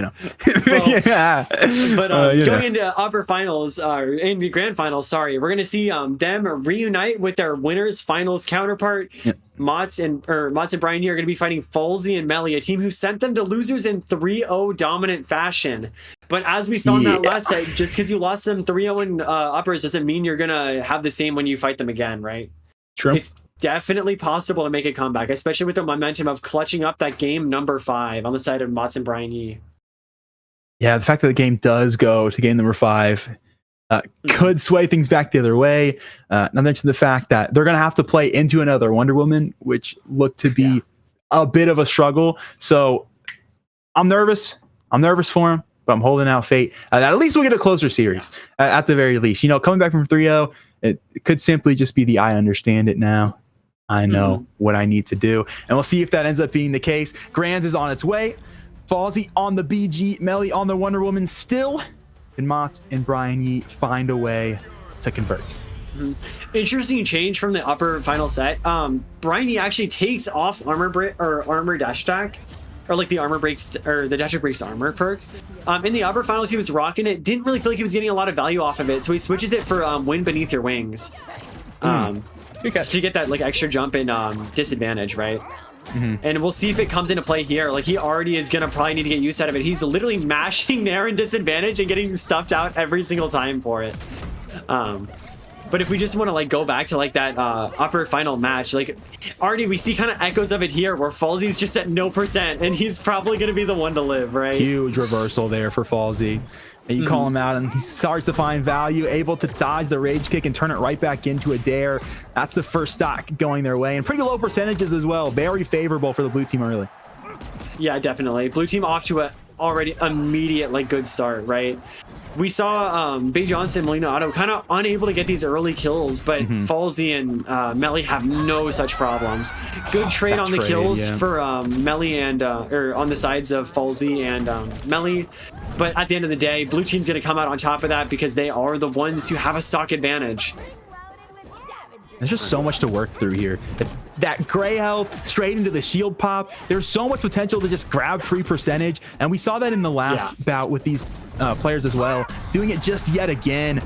know. Well, Yeah. But You know. going into upper finals, into grand finals, sorry, we're gonna see them reunite with their winners finals counterpart. Yep. Motz and BrianYi are gonna be fighting Fallzei and Melly, a team who sent them to losers in 3-0 dominant fashion. But as we saw in that last set, just because you lost them 3-0 in uppers doesn't mean you're gonna have the same when you fight them again, right? True. It's definitely possible to make a comeback, especially with the momentum of clutching up that game number 5 on the side of Motz and BrianYi. Yeah, the fact that the game does go to game number 5 could sway things back the other way. Not to mention the fact that they're going to have to play into another Wonder Woman, which looked to be a bit of a struggle. So I'm nervous. I'm nervous for him, but I'm holding out fate. At least we'll get a closer series, at the very least. You know, coming back from 3-0, it could simply just be the I understand it now. I know what I need to do. And we'll see if that ends up being the case. Grands is on its way. Fallzei on the BG, Melly on the Wonder Woman still, and Motz and BrianYi find a way to convert. Interesting change from the upper final set. BrianYi actually takes off armor dash attack, or like the armor breaks, or the dash breaks armor perk. In the upper finals, he was rocking it. Didn't really feel like he was getting a lot of value off of it, so he switches it for wind beneath your wings, to get that like extra jump in disadvantage, right? And we'll see if it comes into play here. Like, he already is gonna probably need to get use out of it. He's literally mashing there in disadvantage and getting stuffed out every single time for it. But if we just want to like go back to like that upper final match, like already we see kind of echoes of it here where Fallzei's just at no percent and he's probably gonna be the one to live, right? Huge reversal there for Fallzei. And you call him out and he starts to find value, able to dodge the rage kick and turn it right back into a dare. That's the first stock going their way, and pretty low percentages as well. Very favorable for the blue team early. Yeah, definitely. Blue team off to a already immediate like good start, right? We saw Big Johnson, Molina Otto kind of unable to get these early kills, but Fallzei and Melly have no such problems. Good trade on the kills for Melly and or on the sides of Fallzei and Melly. But at the end of the day, blue team's going to come out on top of that because they are the ones who have a stock advantage. There's just so much to work through here. It's that gray health straight into the shield pop. There's so much potential to just grab free percentage. And we saw that in the last bout with these players as well. Doing it just yet again.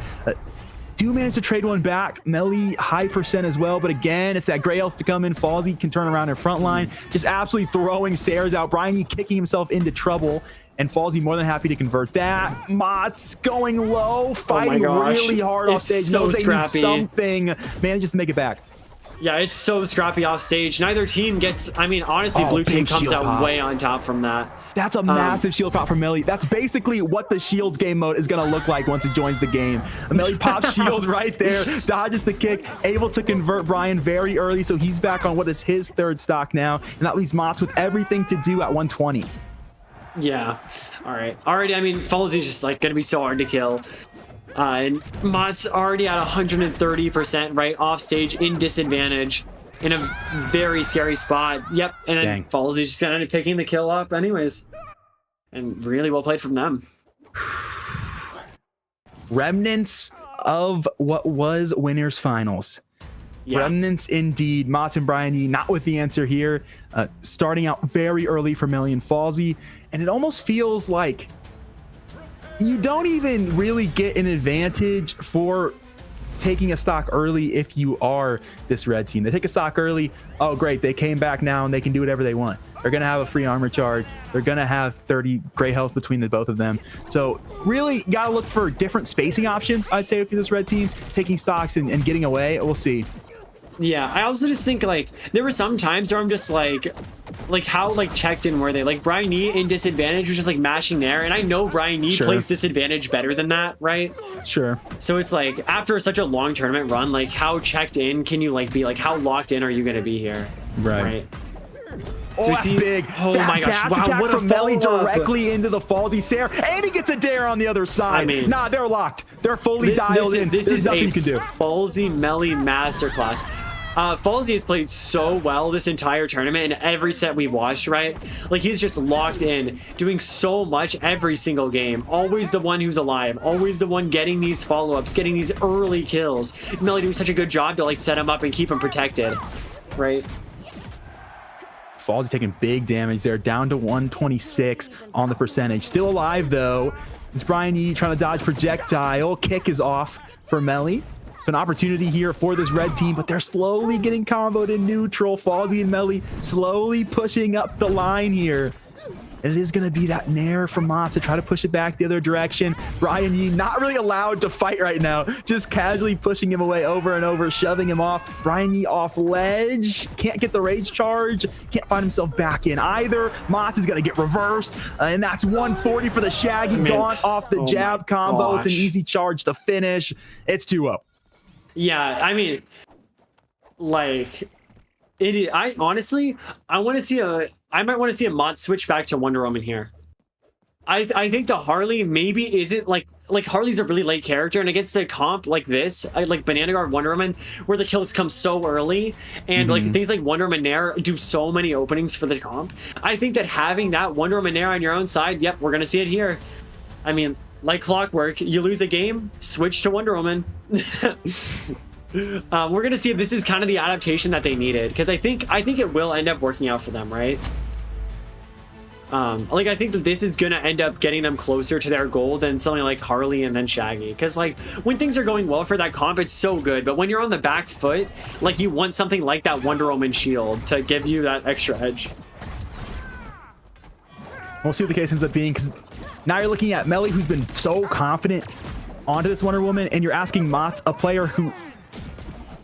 Do manage to trade one back. Melly high percent as well. But again, it's that gray health to come in. Fallzei can turn around in front line. Just absolutely throwing Sares out. BrianYi kicking himself into trouble. And Fallzei more than happy to convert that. Motz going low, fighting really hard off stage. So scrappy. Something manages to make it back. Yeah, it's so scrappy off stage. Neither team gets, I mean, honestly, blue team comes out way on top from that. That's a massive shield pop for Melly. That's basically what the shields game mode is going to look like once it joins the game. Melly pops shield right there, dodges the kick, able to convert Brian very early, so he's back on what is his third stock now, and that leaves Motz with everything to do at 120. Yeah, all right. Already, I mean, Fallzei's just like gonna be so hard to kill. And Motz already at 130%, right, off stage in disadvantage in a very scary spot. Yep, and then Fallzei's just gonna end up picking the kill up anyways. And really well played from them. Remnants of what was winners finals. Remnants indeed. Motz and BrianYi not with the answer here. Starting out very early for Melly and Fallzei, and it almost feels like you don't even really get an advantage for taking a stock early if you are this red team. They take a stock early. Oh, great. They came back now and they can do whatever they want. They're going to have a free armor charge. They're going to have 30 gray health between the both of them. So really got to look for different spacing options, I'd say, for this red team, taking stocks and getting away. We'll see. Yeah, I also just think like there were some times where I'm just like how like checked in were they? Like BrianYi in disadvantage was just like mashing there, and I know BrianYi plays disadvantage better than that, right? Sure. So it's like after such a long tournament run, like how checked in can you like be? Like how locked in are you gonna be here? Right. So that's big. Oh my gosh! Dash attack What from Melly directly into the Fallzei Sarah, and he gets a dare on the other side. I mean, nah, they're locked. They're fully dialed in. There's nothing you can do. Fallzei Melly masterclass. Fallzei has played so well this entire tournament, and every set we've watched, right? Like he's just locked in, doing so much every single game. Always the one who's alive. Always the one getting these follow-ups, getting these early kills. Melly doing such a good job to like set him up and keep him protected, right? Fallzei taking big damage there, down to 126 on the percentage. Still alive though. It's BrianYi trying to dodge projectile. Kick is off for Melly. So an opportunity here for this red team, but they're slowly getting comboed in neutral. Fallzei and Melly slowly pushing up the line here. And it is going to be that nair from Motz to try to push it back the other direction. BrianYi not really allowed to fight right now, just casually pushing him away over and over, shoving him off. BrianYi off ledge, can't get the rage charge, can't find himself back in either. Motz is going to get reversed, and that's 140 for the Shaggy. Gaunt off the jab combo. It's an easy charge to finish. It's 2-0. Yeah, I mean, like, I honestly, I want to see I might want to see a Motz switch back to Wonder Woman here. I think the Harley maybe isn't like Harley's a really late character, and against a comp like this, like Banana Guard Wonder Woman, where the kills come so early, and like things like Wonder Woman Nair do so many openings for the comp. I think that having that Wonder Woman Nair on your own side, yep, we're gonna see it here. I mean, like clockwork, you lose a game, switch to Wonder Woman. We're gonna see if this is kind of the adaptation that they needed, because I think it will end up working out for them, right? Like, I think that this is gonna end up getting them closer to their goal than something like Harley and then Shaggy, because like when things are going well for that comp, it's so good, but when you're on the back foot, like you want something like that Wonder Woman shield to give you that extra edge. We'll see what the case ends up being, because now you're looking at Melly, who's been so confident onto this Wonder Woman, and you're asking Motz, a player who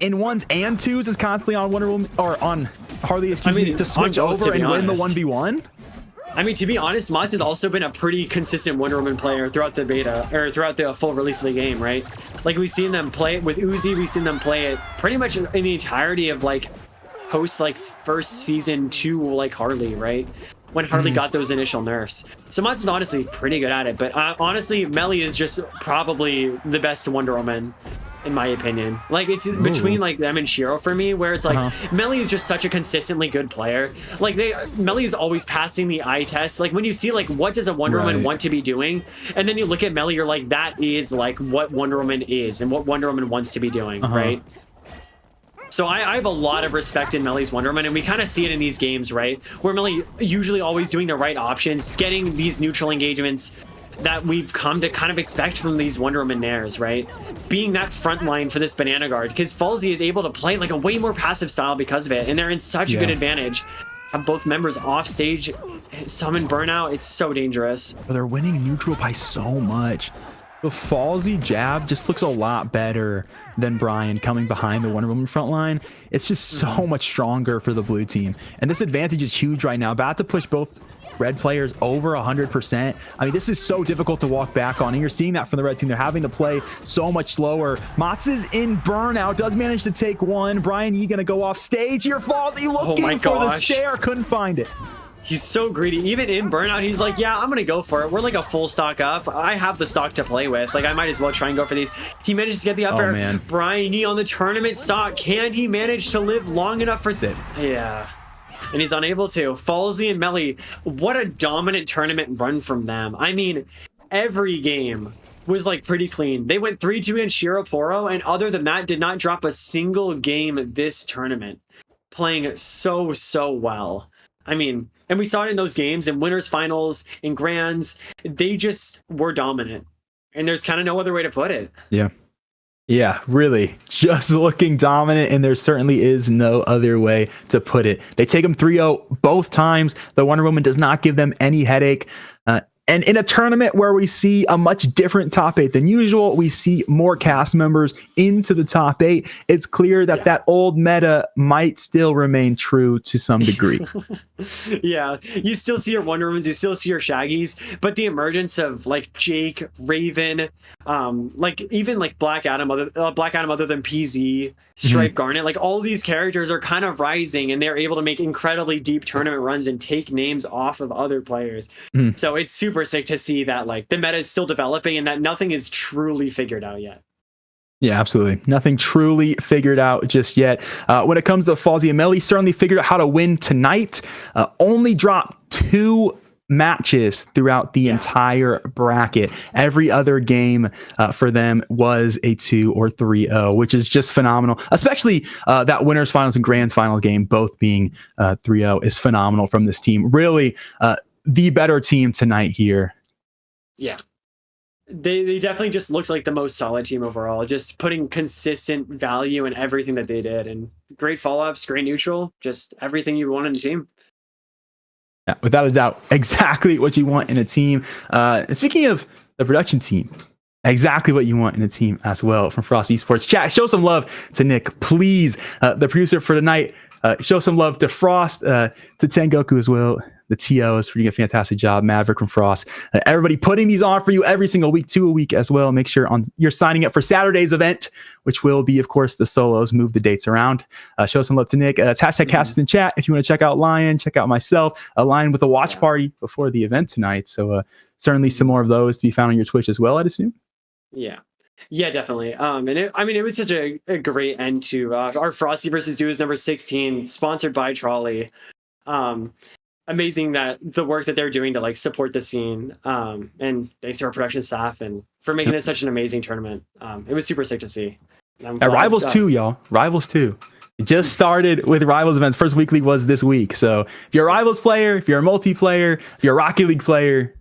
in 1s and 2s is constantly on Wonder Woman, or on Harley, excuse me, to switch over and win the 1v1. I mean, to be honest, Motz has also been a pretty consistent Wonder Woman player throughout the beta, or throughout the full release of the game, right? Like, we've seen them play it with Uzi, we've seen them play it pretty much in the entirety of, like, post, like, first season 2, like, Harley, right? When Harley got those initial nerfs. So Motz is honestly pretty good at it, but honestly, Melly is just probably the best Wonder Woman, in my opinion. Like, it's between like them and Shiro for me, where it's like Melly is just such a consistently good player. Like, Melly is always passing the eye test. Like, when you see like what does a Wonder Woman want to be doing, and then you look at Melly, you're like, that is like what Wonder Woman is and what Wonder Woman wants to be doing, right? So I have a lot of respect in Melly's Wonder Woman, and we kind of see it in these games, right? Where Melly usually always doing the right options, getting these neutral engagements that we've come to kind of expect from these Wonder Woman Nairs, right? Being that front line for this Banana Guard, because Fallzei is able to play like a way more passive style because of it, and they're in such a good advantage. Have both members off stage, summon burnout, it's so dangerous. They're winning neutral by so much. The Fallzei jab just looks a lot better than Brian coming behind the Wonder Woman front line. It's just so much stronger for the blue team. And this advantage is huge right now. About to push both red players over 100%. I mean, this is so difficult to walk back on. And you're seeing that from the red team. They're having to play so much slower. Motz is in burnout. Does manage to take one. BrianYi gonna go off stage here. Fallzei looking for the share. Couldn't find it. He's so greedy. Even in burnout, he's like, yeah, I'm gonna go for it. We're like a full stock up. I have the stock to play with. Like, I might as well try and go for these. He manages to get the up air. BrianYi on the tournament stock. Can he manage to live long enough for it? Yeah. And he's unable to. Fallzei and Melly, what a dominant tournament run from them. I mean, every game was like pretty clean. They went 3-2 in Shiroporo, and other than that, did not drop a single game this tournament. Playing so well. I mean, and we saw it in those games, in winners finals, in grands, they just were dominant. And there's kind of no other way to put it. Yeah, really. Just looking dominant, and there certainly is no other way to put it. They take them 3-0 both times. The Wonder Woman does not give them any headache. And in a tournament where we see a much different top 8 than usual, we see more cast members into the top 8. It's clear that that old meta might still remain true to some degree. Yeah, you still see your Wonder Womans, you still see your Shaggies, but the emergence of like Jake, Raven, like even like Black Adam other than PZ, Stripe, Garnet, like all these characters are kind of rising, and they're able to make incredibly deep tournament runs and take names off of other players. So it's super sick to see that like the meta is still developing and that nothing is truly figured out yet. Yeah, absolutely. Nothing truly figured out just yet. When it comes to Fallzei and Melly, certainly figured out how to win tonight. Only dropped 2 matches throughout the entire bracket. Every other game for them was a 2 or 3-0, which is just phenomenal. Especially that winners finals and grands final game both being 3-0 is phenomenal from this team. Really the better team tonight here. Yeah. They definitely just looked like the most solid team overall, just putting consistent value in everything that they did, and great follow-ups, great neutral, just everything you want in a team. Yeah, without a doubt, exactly what you want in a team. And speaking of the production team, exactly what you want in a team as well from Frost Esports. Chat, show some love to Nick, please. The producer for tonight, show some love to Frost, to Tengoku as well. The TOs for doing a fantastic job. Maverick from Frost. Everybody putting these on for you every single week, 2 a week as well. Make sure you're signing up for Saturday's event, which will be, of course, the solos. Move the dates around. Show some love to Nick. It's hashtag Casters in chat. If you want to check out Lion, check out myself. Lion with a watch party before the event tonight. So certainly some more of those to be found on your Twitch as well, I'd assume. Yeah. Yeah, definitely. And it was such a great end to our Frostiverse Duos number 16, sponsored by Trolley. Amazing that the work that they're doing to like support the scene, and thanks to our production staff and for making it such an amazing tournament. It was super sick to see. Rivals 2, y'all. Rivals 2. It just started with Rivals events. First weekly was this week. So if you're a Rivals player, if you're a multiplayer, if you're a Rocket League player,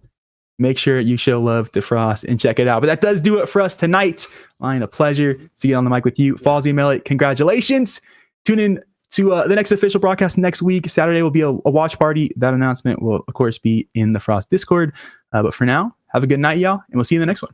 make sure you show love to Frost and check it out. But that does do it for us tonight. Lion, a pleasure to get on the mic with you. Fallzei, Melly, congratulations. Tune in to the next official broadcast next week. Saturday will be a watch party. That announcement will, of course, be in the Frost Discord. But for now, have a good night, y'all, and we'll see you in the next one.